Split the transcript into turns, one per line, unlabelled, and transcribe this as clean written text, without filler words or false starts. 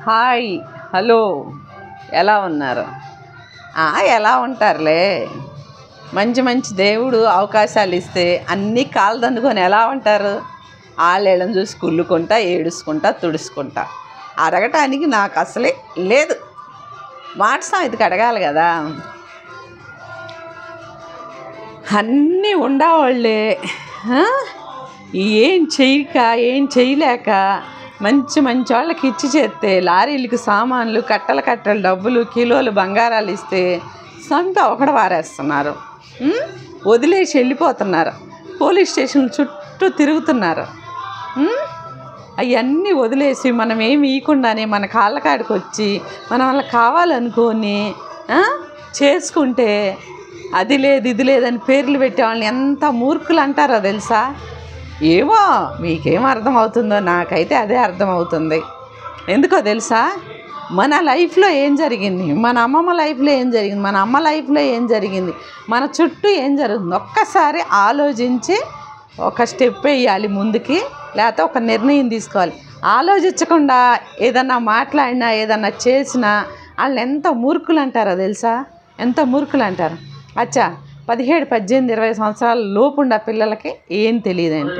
Hi, hello, ఎలా ఉన్నారు? ఎలా ఉంటారులే. మంచి మంచి దేవుడు అవకాశాలు ఇస్తే అన్నీ కాళ్ళదండుకొని ఎలా ఉంటారు? వాళ్ళని చూసి కుళ్ళుకుంటా, ఏడుచుకుంటా, తుడుచుకుంటా. అడగటానికి నాకు అసలే లేదు. మాట సామెతకి అడగాలి కదా. అన్నీ ఉండేవాళ్ళే ఏం చేయక, ఏం చేయలేక మంచి మంచి వాళ్ళకి ఇచ్చి చేస్తే లారీలకు సామాన్లు, కట్టలు కట్టలు డబ్బులు, కిలోలు బంగారాలు ఇస్తే సంత ఒకడ వారేస్తున్నారు. వదిలేసి వెళ్ళిపోతున్నారు. పోలీస్ స్టేషన్లు చుట్టూ తిరుగుతున్నారు. అవన్నీ వదిలేసి మనం ఏమి ఇవ్వకుండానే మన కాళ్ళకాడికి వచ్చి మనం వాళ్ళకి కావాలనుకొని చేసుకుంటే అది లేదు ఇది లేదని పేర్లు పెట్టే వాళ్ళని ఎంత మూర్ఖులు అంటారో తెలుసా? ఏమో మీకేం అర్థమవుతుందో, నాకైతే అదే అర్థమవుతుంది. ఎందుకో తెలుసా? మన లైఫ్లో ఏం జరిగింది, మన అమ్మమ్మ లైఫ్లో ఏం జరిగింది, మన అమ్మ లైఫ్లో ఏం జరిగింది, మన చుట్టూ ఏం జరుగుతుంది ఒక్కసారి ఆలోచించి ఒక స్టెప్ వేయాలి ముందుకి, లేకపోతే ఒక నిర్ణయం తీసుకోవాలి. ఆలోచించకుండా ఏదన్నా మాట్లాడినా ఏదన్నా చేసినా వాళ్ళని ఎంత మూర్ఖులు అంటారో తెలుసా? ఎంత మూర్ఖులు అంటారు. అచ్చా 17, 18, 20 సంవత్సరాల లోపు ఉన్న పిల్లలకి ఏం తెలియదండి.